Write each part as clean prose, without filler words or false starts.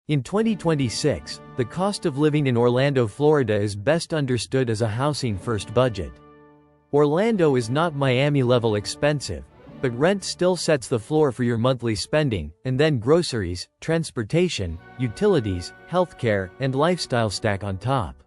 In 2026, the cost of living in Orlando, Florida is best understood as a housing-first budget. Orlando is not Miami-level expensive, but rent still sets the floor for your monthly spending, and then groceries, transportation, utilities, healthcare, and lifestyle stack on top.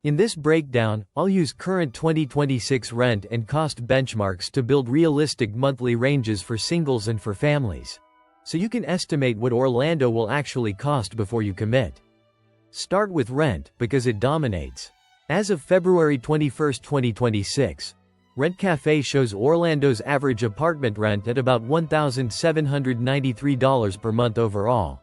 In this breakdown, I'll use current 2026 rent and cost benchmarks to build realistic monthly ranges for singles and for families, so you can estimate what Orlando will actually cost before you commit. Start with rent, because it dominates. As of February 21, 2026, Rent Cafe shows Orlando's average apartment rent at about $1,793 per month overall.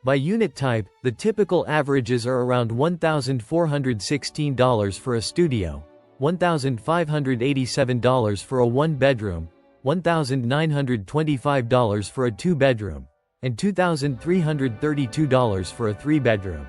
By unit type, the typical averages are around $1,416 for a studio, $1,587 for a one-bedroom, $1,925 for a two-bedroom, and $2,332 for a three-bedroom.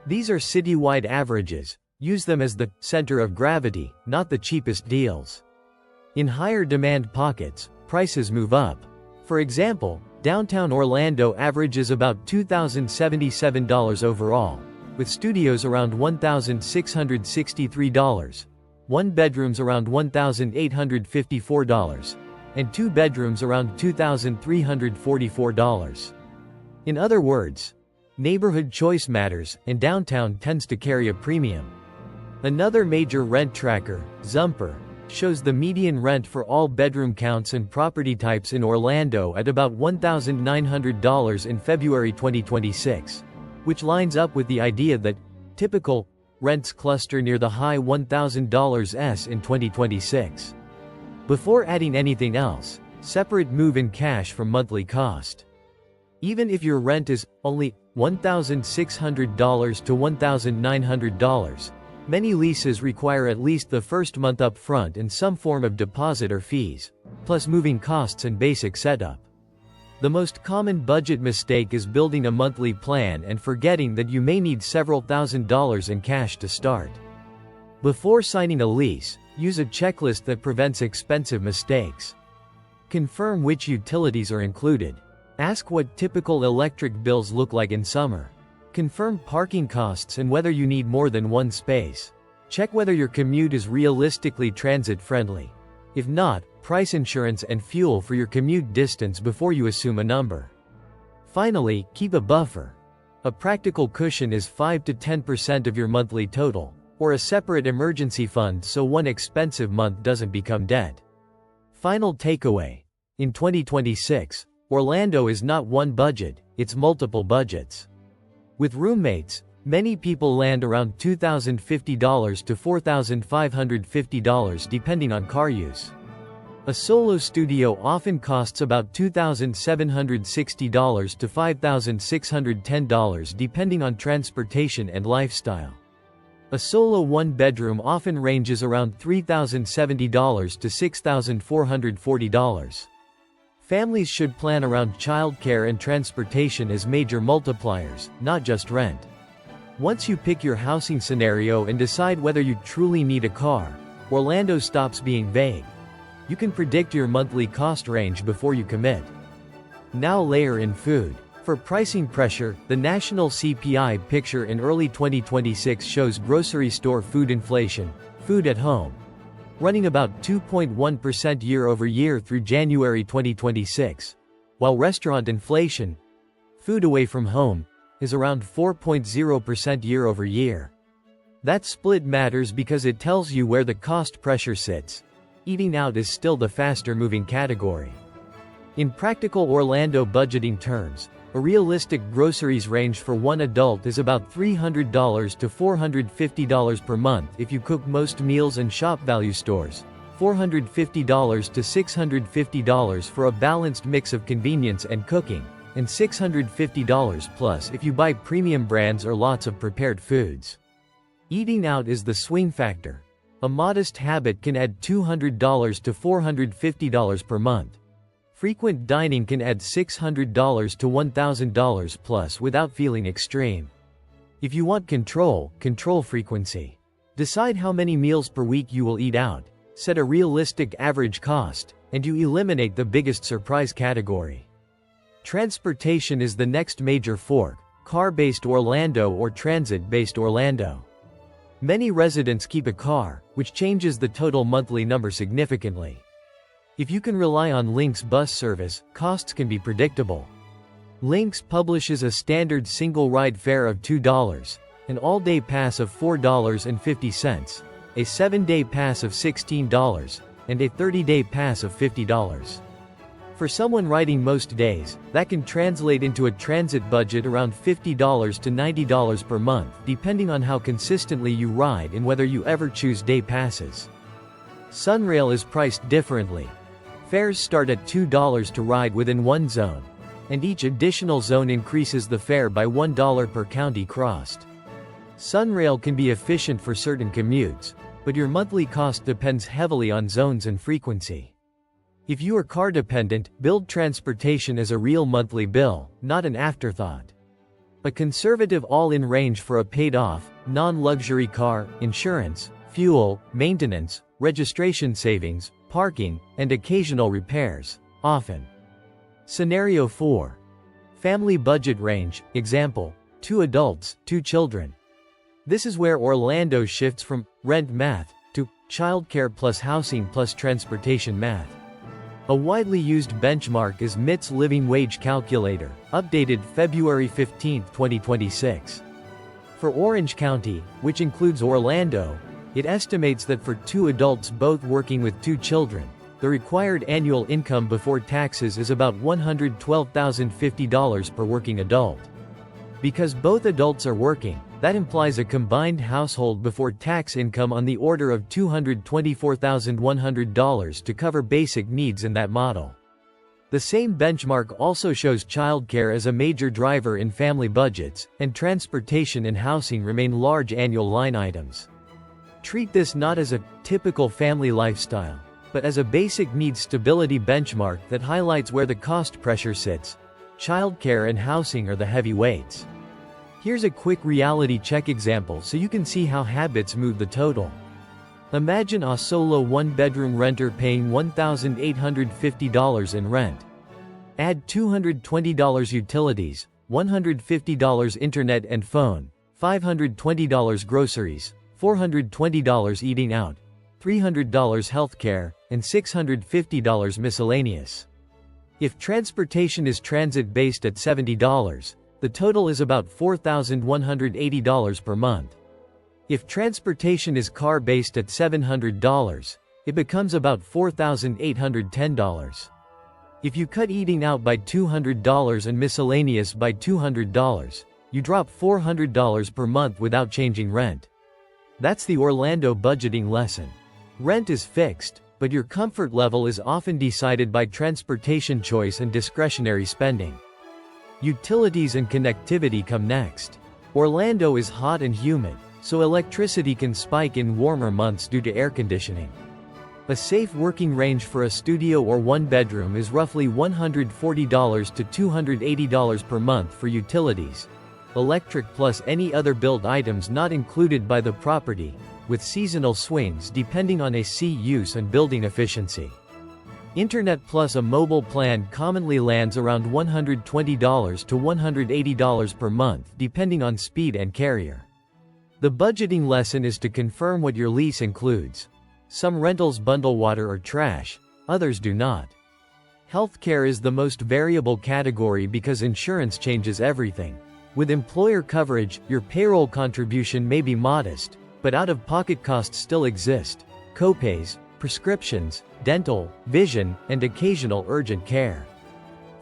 These are citywide averages. Use them as the center of gravity, not the cheapest deals. In higher demand pockets, prices move up. For example, downtown Orlando averages about $2,077 overall, with studios around $1,663, one bedrooms around $1,854, and two bedrooms around $2,344. In other words, neighborhood choice matters, and downtown tends to carry a premium. Another major rent tracker, Zumper, shows the median rent for all bedroom counts and property types in Orlando at about $1,900 in February 2026, which lines up with the idea that typical rents cluster near the high $1,000s in 2026. Before adding anything else, separate move-in cash from monthly cost. Even if your rent is only $1,600 to $1,900, many leases require at least the first month up front and some form of deposit or fees, plus moving costs and basic setup. The most common budget mistake is building a monthly plan and forgetting that you may need several $1,000s in cash to start. Before signing a lease, use a checklist that prevents expensive mistakes. Confirm which utilities are included. Ask what typical electric bills look like in summer. Confirm parking costs and whether you need more than one space. Check whether your commute is realistically transit-friendly. If not, price insurance and fuel for your commute distance before you assume a number. Finally, keep a buffer. A practical cushion is 5 to 10% of your monthly total, or a separate emergency fund so one expensive month doesn't become debt. Final takeaway. In 2026, Orlando is not one budget, it's multiple budgets. With roommates, many people land around $2,050 to $4,550 depending on car use. A solo studio often costs about $2,760 to $5,610 depending on transportation and lifestyle. A solo one-bedroom often ranges around $3,070 to $6,440. Families should plan around childcare and transportation as major multipliers, not just rent. Once you pick your housing scenario and decide whether you truly need a car, Orlando stops being vague. You can predict your monthly cost range before you commit. Now layer in food. For pricing pressure, the national CPI picture in early 2026 shows grocery store food inflation, food at home, running about 2.1% year-over-year through January 2026, while restaurant inflation, food away from home, is around 4.0% year-over-year. That split matters because it tells you where the cost pressure sits. Eating out is still the faster-moving category. In practical Orlando budgeting terms, a realistic groceries range for one adult is about $300 to $450 per month if you cook most meals and shop value stores, $450 to $650 for a balanced mix of convenience and cooking, and $650 plus if you buy premium brands or lots of prepared foods. Eating out is the swing factor. A modest habit can add $200 to $450 per month. Frequent dining can add $600 to $1,000 plus without feeling extreme. If you want control, control frequency. Decide how many meals per week you will eat out, set a realistic average cost, and you eliminate the biggest surprise category. Transportation is the next major fork, car-based Orlando or transit-based Orlando. Many residents keep a car, which changes the total monthly number significantly. If you can rely on LYNX bus service, costs can be predictable. LYNX publishes a standard single-ride fare of $2, an all-day pass of $4.50, a 7-day pass of $16, and a 30-day pass of $50. For someone riding most days, that can translate into a transit budget around $50 to $90 per month, depending on how consistently you ride and whether you ever choose day passes. SunRail is priced differently. Fares start at $2 to ride within one zone, and each additional zone increases the fare by $1 per county crossed. SunRail can be efficient for certain commutes, but your monthly cost depends heavily on zones and frequency. If you are car dependent, build transportation as a real monthly bill, not an afterthought. A conservative all-in range for a paid-off, non-luxury car, insurance, fuel, maintenance, registration savings, parking, and occasional repairs, often. Scenario 4. Family budget range, example, 2 adults, 2 children. This is where Orlando shifts from rent math to childcare plus housing plus transportation math. A widely used benchmark is MIT's Living Wage Calculator, updated February 15, 2026. For Orange County, which includes Orlando, it estimates that for 2 adults both working with 2 children, the required annual income before taxes is about $112,050 per working adult. Because both adults are working, that implies a combined household before tax income on the order of $224,100 to cover basic needs in that model. The same benchmark also shows childcare as a major driver in family budgets, and transportation and housing remain large annual line items. Treat this not as a typical family lifestyle, but as a basic needs stability benchmark that highlights where the cost pressure sits. Childcare and housing are the heavy weights. Here's a quick reality check example so you can see how habits move the total. Imagine a solo 1-bedroom renter paying $1,850 in rent. Add $220 utilities, $150 internet and phone, $520 groceries, $420 eating out, $300 healthcare, and $650 miscellaneous. If transportation is transit-based at $70, the total is about $4,180 per month. If transportation is car-based at $700, it becomes about $4,810. If you cut eating out by $200 and miscellaneous by $200, you drop $400 per month without changing rent. That's the Orlando budgeting lesson. Rent is fixed, but your comfort level is often decided by transportation choice and discretionary spending. Utilities and connectivity come next. Orlando is hot and humid, so electricity can spike in warmer months due to air conditioning. A safe working range for a studio or 1-bedroom is roughly $140 to $280 per month for utilities, electric plus any other built items not included by the property, with seasonal swings depending on AC use and building efficiency. Internet plus a mobile plan commonly lands around $120 to $180 per month depending on speed and carrier. The budgeting lesson is to confirm what your lease includes. Some rentals bundle water or trash, others do not. Healthcare is the most variable category because insurance changes everything. With employer coverage, your payroll contribution may be modest, but out-of-pocket costs still exist: copays, prescriptions, dental, vision, and occasional urgent care.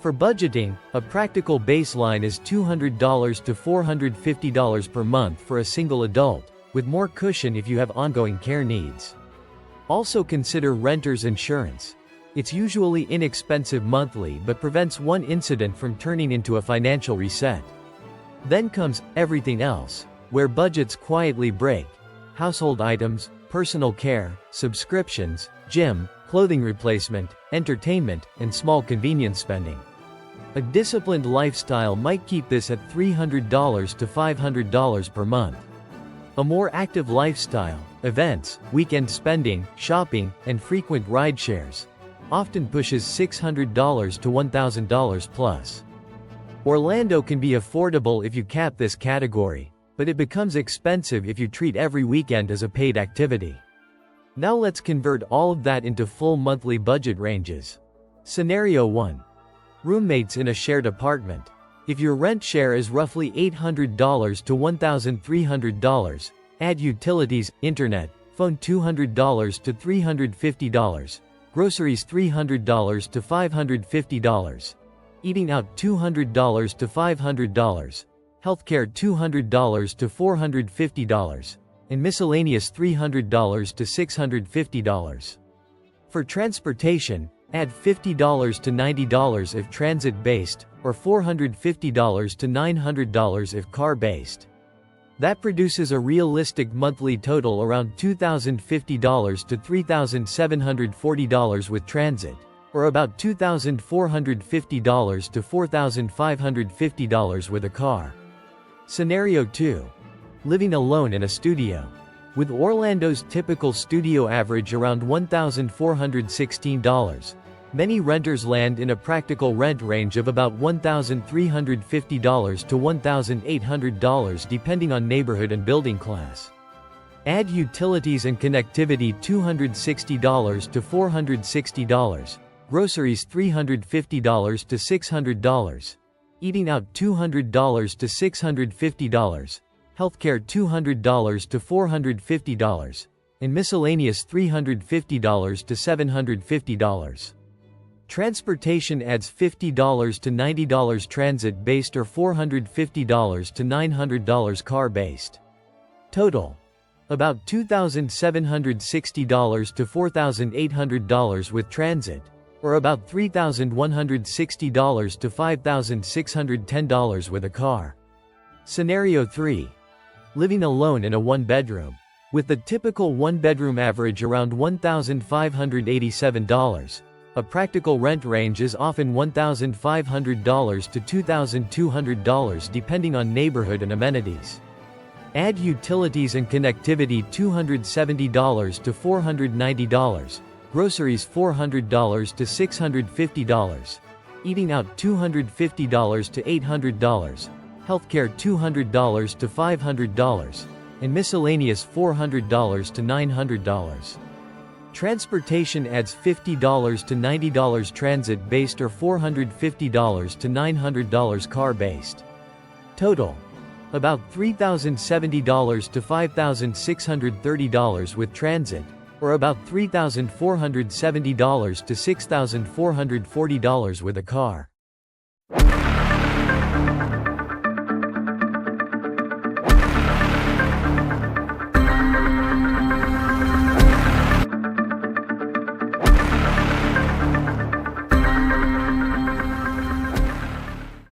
For budgeting, a practical baseline is $200 to $450 per month for a single adult, with more cushion if you have ongoing care needs. Also consider renter's insurance. It's usually inexpensive monthly but prevents one incident from turning into a financial reset. Then comes everything else, where budgets quietly break: household items, personal care, subscriptions, gym, clothing replacement, entertainment, and small convenience spending. A disciplined lifestyle might keep this at $300 to $500 per month. A more active lifestyle, events, weekend spending, shopping, and frequent ride shares, often pushes $600 to $1,000 plus. Orlando can be affordable if you cap this category, but it becomes expensive if you treat every weekend as a paid activity. Now let's convert all of that into full monthly budget ranges. Scenario 1. Roommates in a shared apartment. If your rent share is roughly $800 to $1,300, add utilities, internet, phone $200 to $350, groceries $300 to $550, eating out $200 to $500, healthcare $200 to $450, and miscellaneous $300 to $650. For transportation, add $50 to $90 if transit-based, or $450 to $900 if car-based. That produces a realistic monthly total around $2,050 to $3,740 with transit, or about $2,450 to $4,550 with a car. Scenario 2. Living alone in a studio. With Orlando's typical studio average around $1,416, many renters land in a practical rent range of about $1,350 to $1,800 depending on neighborhood and building class. Add utilities and connectivity $260 to $460, groceries $350 to $600, eating out $200 to $650, healthcare $200 to $450, and miscellaneous $350 to $750. Transportation adds $50 to $90 transit-based or $450 to $900 car-based. Total: about $2,760 to $4,800 with transit, or about $3,160 to $5,610 with a car. Scenario 3. Living alone in a one-bedroom. With the typical one-bedroom average around $1,587, a practical rent range is often $1,500 to $2,200 depending on neighborhood and amenities. Add utilities and connectivity $270 to $490, groceries $400 to $650, eating out $250 to $800, healthcare $200 to $500, and miscellaneous $400 to $900. Transportation adds $50 to $90 transit-based or $450 to $900 car-based. Total: about $3,070 to $5,630 with transit, or about $3,470 to $6,440 with a car.